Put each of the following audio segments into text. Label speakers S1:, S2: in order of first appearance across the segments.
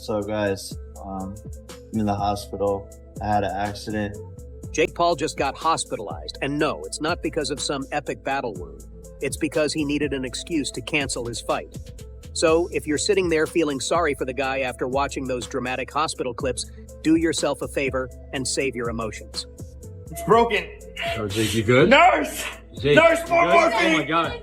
S1: So guys, I'm in the hospital. I had an accident.
S2: Jake Paul just got hospitalized, and no, it's not because of some epic battle wound. It's because he needed an excuse to cancel his fight. So, if you're sitting there feeling sorry for the guy after watching those dramatic hospital clips, do yourself a favor and save your emotions.
S3: It's broken.
S4: Oh, Jake, you good?
S3: Nurse!
S4: Jake,
S3: Nurse, more morphine!
S4: Oh my God.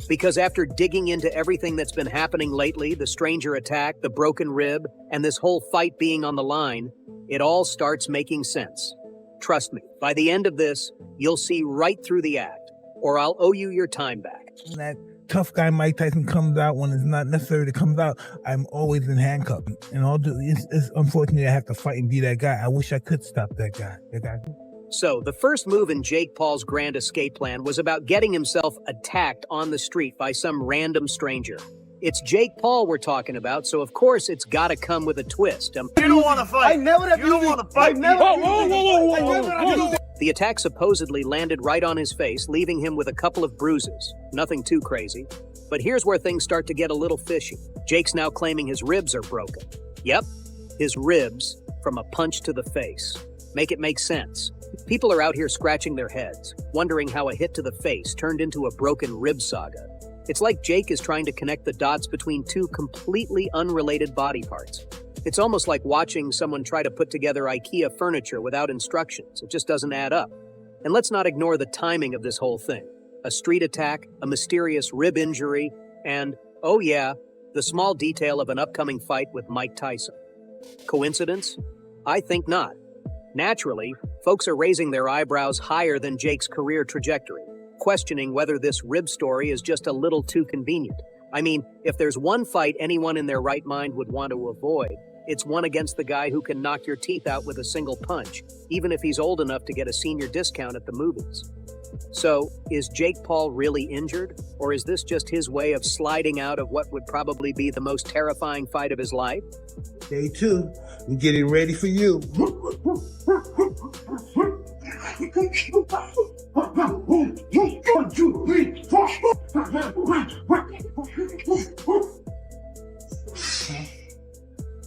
S2: Because after digging into everything that's been happening lately, the stranger attack, the broken rib, and this whole fight being on the line, it all starts making sense. Trust me, by the end of this, you'll see right through the act, or I'll owe you your time back.
S5: That tough guy Mike Tyson comes out when it's not necessary to come out, I'm always in handcuffs. And it's unfortunate I have to fight and be that guy. I wish I could stop that guy.
S2: So, the first move in Jake Paul's grand escape plan was about getting himself attacked on the street by some random stranger. It's Jake Paul we're talking about, so of course it's gotta come with a twist.
S3: You don't want to fight.
S5: I never have
S3: You don't want to fight.
S5: Whoa.
S2: The attack supposedly landed right on his face, leaving him with a couple of bruises. Nothing too crazy. But here's where things start to get a little fishy. Jake's now claiming his ribs are broken. Yep, his ribs from a punch to the face. Make it make sense. People are out here scratching their heads, wondering how a hit to the face turned into a broken rib saga. It's like Jake is trying to connect the dots between two completely unrelated body parts. It's almost like watching someone try to put together IKEA furniture without instructions. It just doesn't add up. And let's not ignore the timing of this whole thing. A street attack, a mysterious rib injury, and, oh yeah, the small detail of an upcoming fight with Mike Tyson. Coincidence? I think not. Naturally, folks are raising their eyebrows higher than Jake's career trajectory, questioning whether this rib story is just a little too convenient. I mean, if there's one fight anyone in their right mind would want to avoid, it's one against the guy who can knock your teeth out with a single punch, even if he's old enough to get a senior discount at the movies. So, is Jake Paul really injured, or is this just his way of sliding out of what would probably be the most terrifying fight of his life?
S5: Day 2, we're getting ready for you.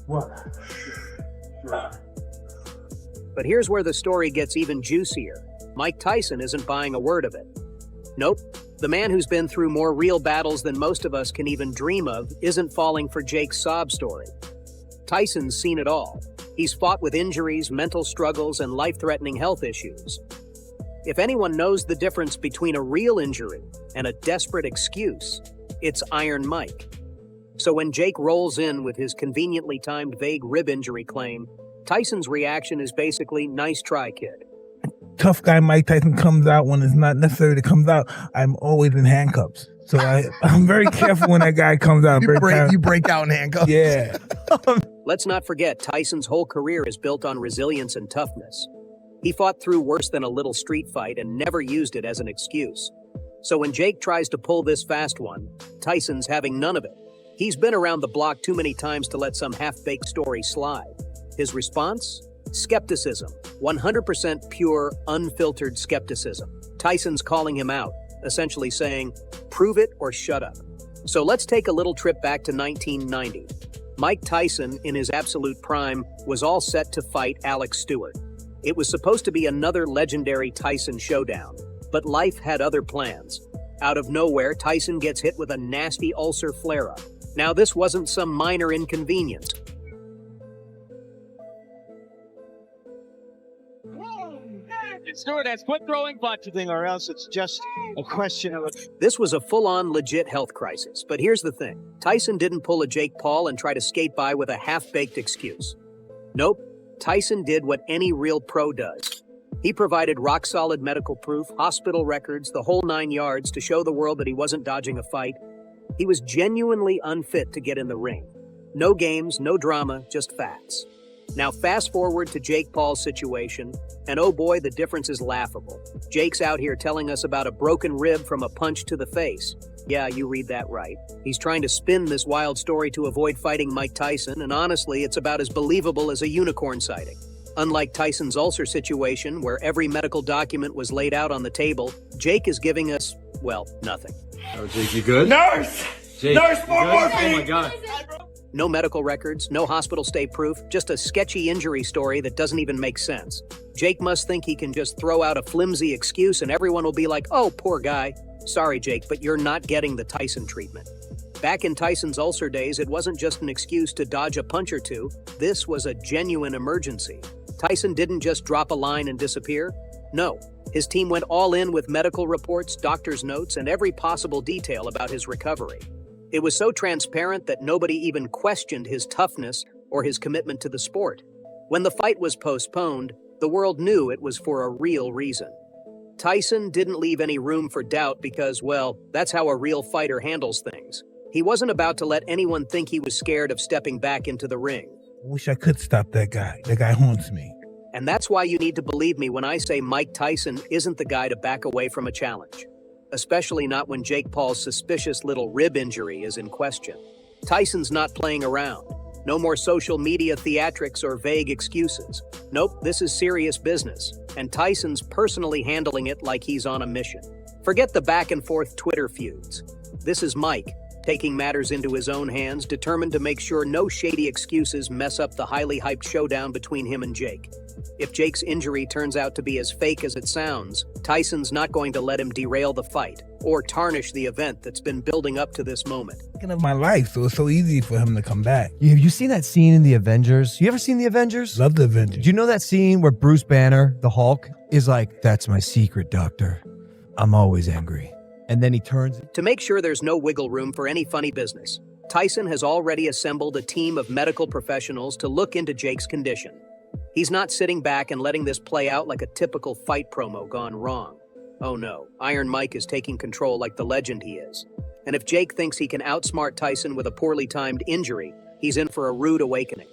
S5: What?
S2: But here's where the story gets even juicier. Mike Tyson isn't buying a word of it. Nope. The man who's been through more real battles than most of us can even dream of isn't falling for Jake's sob story. Tyson's seen it all. He's fought with injuries, mental struggles, and life-threatening health issues. If anyone knows the difference between a real injury and a desperate excuse, it's Iron Mike. So when Jake rolls in with his conveniently timed vague rib injury claim, Tyson's reaction is basically, nice try, kid.
S5: Tough guy Mike Tyson comes out when it's not necessary to come out, I'm always in handcuffs. So I'm very careful when that guy comes out.
S6: You break out in handcuffs.
S5: Yeah.
S2: Let's not forget, Tyson's whole career is built on resilience and toughness. He fought through worse than a little street fight and never used it as an excuse. So when Jake tries to pull this fast one, Tyson's having none of it. He's been around the block too many times to let some half-baked story slide. His response? Skepticism. 100% pure, unfiltered skepticism. Tyson's calling him out, essentially saying, prove it or shut up. So let's take a little trip back to 1990. Mike Tyson, in his absolute prime, was all set to fight Alex Stewart. It was supposed to be another legendary Tyson showdown, but life had other plans. Out of nowhere, Tyson gets hit with a nasty ulcer flare-up. Now, this wasn't some minor inconvenience.
S7: Stewardess, quit throwing punches, or else it's just a question of
S2: This was a full-on legit health crisis, but here's the thing. Tyson didn't pull a Jake Paul and try to skate by with a half-baked excuse. Nope, Tyson did what any real pro does. He provided rock-solid medical proof, hospital records, the whole 9 yards to show the world that he wasn't dodging a fight. He was genuinely unfit to get in the ring. No games, no drama, just facts. Now fast forward to Jake Paul's situation, and oh boy, the difference is laughable. Jake's out here telling us about a broken rib from a punch to the face. Yeah, you read that right. He's trying to spin this wild story to avoid fighting Mike Tyson, and honestly, it's about as believable as a unicorn sighting. Unlike Tyson's ulcer situation, where every medical document was laid out on the table, Jake is giving us, well, nothing.
S4: Oh, Jake, you good?
S3: Nurse!
S4: Jake,
S3: Nurse, more
S4: you good?
S3: morphine!
S4: Oh my God.
S2: No medical records, no hospital stay proof, just a sketchy injury story that doesn't even make sense. Jake must think he can just throw out a flimsy excuse and everyone will be like, oh, poor guy. Sorry, Jake, but you're not getting the Tyson treatment. Back in Tyson's ulcer days, it wasn't just an excuse to dodge a punch or two. This was a genuine emergency. Tyson didn't just drop a line and disappear. No, his team went all in with medical reports, doctor's notes, and every possible detail about his recovery. It was so transparent that nobody even questioned his toughness or his commitment to the sport. When the fight was postponed, the world knew it was for a real reason. Tyson didn't leave any room for doubt because, well, that's how a real fighter handles things. He wasn't about to let anyone think he was scared of stepping back into the ring.
S5: I wish I could stop that guy. That guy haunts me.
S2: And that's why you need to believe me when I say Mike Tyson isn't the guy to back away from a challenge. Especially not when Jake Paul's suspicious little rib injury is in question. Tyson's not playing around. No more social media theatrics or vague excuses. Nope, this is serious business. And Tyson's personally handling it like he's on a mission. Forget the back and forth Twitter feuds. This is Mike, taking matters into his own hands, determined to make sure no shady excuses mess up the highly hyped showdown between him and Jake. If Jake's injury turns out to be as fake as it sounds, Tyson's not going to let him derail the fight or tarnish the event that's been building up to this moment.
S5: Thinking of my life, so it's so easy for him to come back.
S4: Have you seen that scene in The Avengers? You ever seen The Avengers?
S5: Love the Avengers.
S4: Do you know that scene where Bruce Banner, the Hulk, is like, that's my secret, doctor. I'm always angry. And then he turns.
S2: To make sure there's no wiggle room for any funny business, Tyson has already assembled a team of medical professionals to look into Jake's condition. He's not sitting back and letting this play out like a typical fight promo gone wrong. Oh no, Iron Mike is taking control like the legend he is. And if Jake thinks he can outsmart Tyson with a poorly timed injury, he's in for a rude awakening.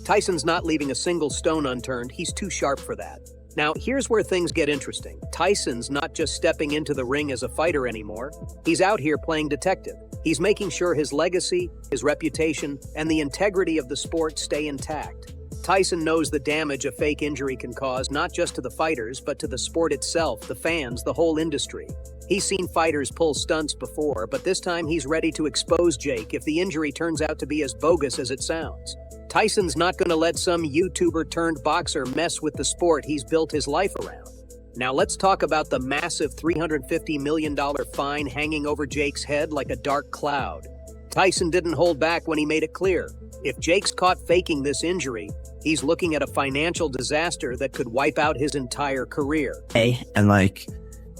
S2: Tyson's not leaving a single stone unturned, he's too sharp for that. Now, here's where things get interesting. Tyson's not just stepping into the ring as a fighter anymore. He's out here playing detective. He's making sure his legacy, his reputation, and the integrity of the sport stay intact. Tyson knows the damage a fake injury can cause, not just to the fighters, but to the sport itself, the fans, the whole industry. He's seen fighters pull stunts before, but this time he's ready to expose Jake if the injury turns out to be as bogus as it sounds. Tyson's not going to let some YouTuber turned boxer mess with the sport he's built his life around. Now let's talk about the massive $350 million fine hanging over Jake's head like a dark cloud. Tyson didn't hold back when he made it clear. If Jake's caught faking this injury, he's looking at a financial disaster that could wipe out his entire career.
S1: And like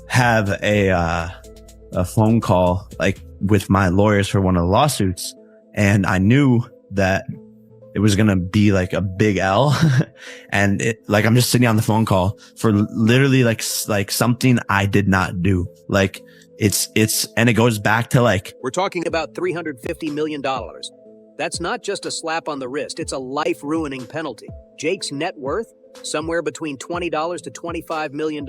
S1: have a phone call like with my lawyers for one of the lawsuits, and I knew that it was gonna be like a big L, and it like I'm just sitting on the phone call for literally like something I did not do. Like it's and it goes back to like
S2: we're talking about $350 million. That's not just a slap on the wrist, it's a life-ruining penalty. Jake's net worth? Somewhere between $20 to $25 million,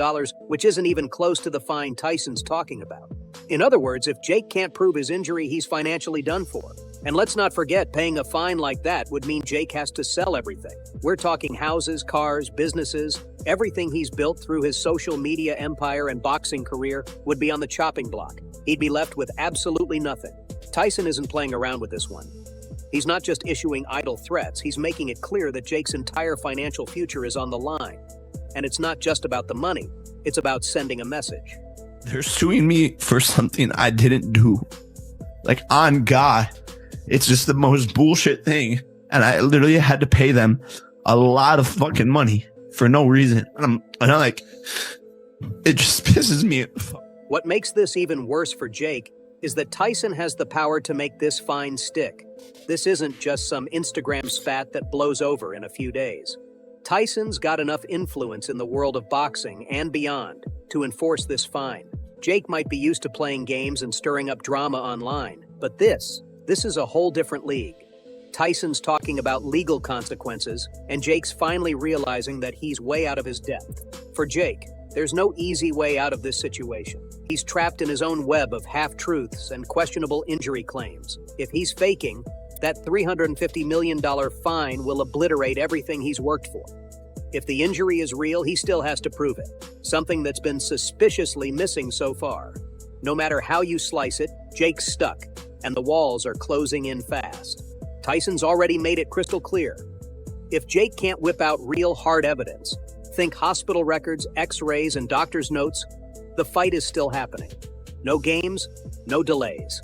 S2: which isn't even close to the fine Tyson's talking about. In other words, if Jake can't prove his injury, he's financially done for. And let's not forget, paying a fine like that would mean Jake has to sell everything. We're talking houses, cars, businesses, everything he's built through his social media empire and boxing career would be on the chopping block. He'd be left with absolutely nothing. Tyson isn't playing around with this one. He's not just issuing idle threats, he's making it clear that Jake's entire financial future is on the line. And it's not just about the money, it's about sending a message.
S1: they're suing me for something I didn't do. Like, on God, it's just the most bullshit thing. And I literally had to pay them a lot of fucking money for no reason. And I'm like, it just pisses me off.
S2: What makes this even worse for Jake is that Tyson has the power to make this fine stick. This isn't just some Instagram spat that blows over in a few days. Tyson's got enough influence in the world of boxing and beyond to enforce this fine. Jake might be used to playing games and stirring up drama online, but this is a whole different league. Tyson's talking about legal consequences, and Jake's finally realizing that he's way out of his depth. For Jake, there's no easy way out of this situation. He's trapped in his own web of half-truths and questionable injury claims. If he's faking, that $350 million fine will obliterate everything he's worked for. If the injury is real, he still has to prove it, something that's been suspiciously missing so far. No matter how you slice it, Jake's stuck, and the walls are closing in fast. Tyson's already made it crystal clear. If Jake can't whip out real hard evidence, think hospital records, x-rays, and doctor's notes, the fight is still happening. No games, no delays.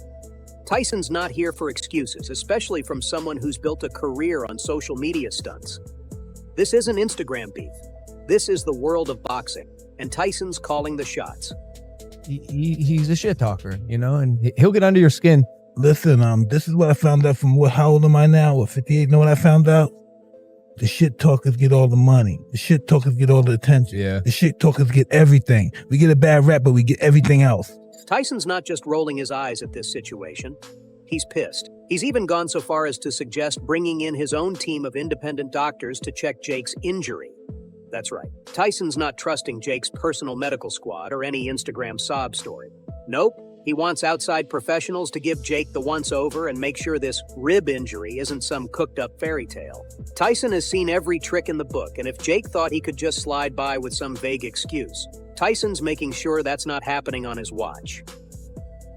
S2: Tyson's not here for excuses, especially from someone who's built a career on social media stunts. This isn't Instagram beef. This is the world of boxing, and Tyson's calling the shots.
S4: He's a shit talker, you know, and he'll get under your skin.
S5: Listen, this is what I found out from how old am I now? What, 58? You know what I found out? The shit talkers get all the money. The shit talkers get all the attention.
S4: Yeah.
S5: The shit talkers get everything. We get a bad rap, but we get everything else.
S2: Tyson's not just rolling his eyes at this situation. He's pissed. He's even gone so far as to suggest bringing in his own team of independent doctors to check Jake's injury. That's right. Tyson's not trusting Jake's personal medical squad or any Instagram sob story. Nope. He wants outside professionals to give Jake the once-over and make sure this rib injury isn't some cooked-up fairy tale. Tyson has seen every trick in the book, and if Jake thought he could just slide by with some vague excuse, Tyson's making sure that's not happening on his watch.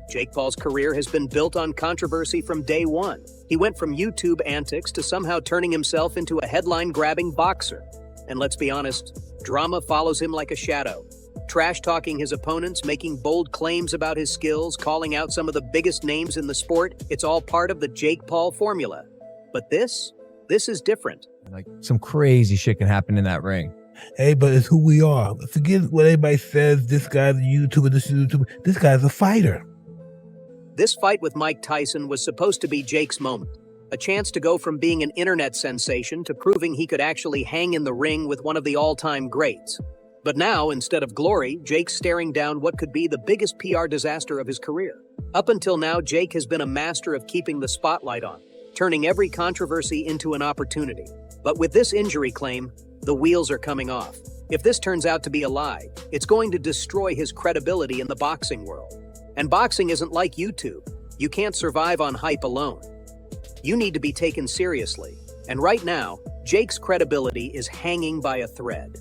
S2: Jake Paul's career has been built on controversy from day one. He went from YouTube antics to somehow turning himself into a headline-grabbing boxer. And let's be honest, drama follows him like a shadow. Trash-talking his opponents, making bold claims about his skills, calling out some of the biggest names in the sport, it's all part of the Jake Paul formula. But this is different.
S4: Like, some crazy shit can happen in that ring.
S5: Hey, but it's who we are. Forget what everybody says. This guy's a YouTuber, this is a YouTuber. This guy's a fighter.
S2: This fight with Mike Tyson was supposed to be Jake's moment. A chance to go from being an internet sensation to proving he could actually hang in the ring with one of the all-time greats. But now, instead of glory, Jake's staring down what could be the biggest PR disaster of his career. Up until now, Jake has been a master of keeping the spotlight on, turning every controversy into an opportunity. But with this injury claim, the wheels are coming off. If this turns out to be a lie, it's going to destroy his credibility in the boxing world. And boxing isn't like YouTube. You can't survive on hype alone. You need to be taken seriously. And right now, Jake's credibility is hanging by a thread.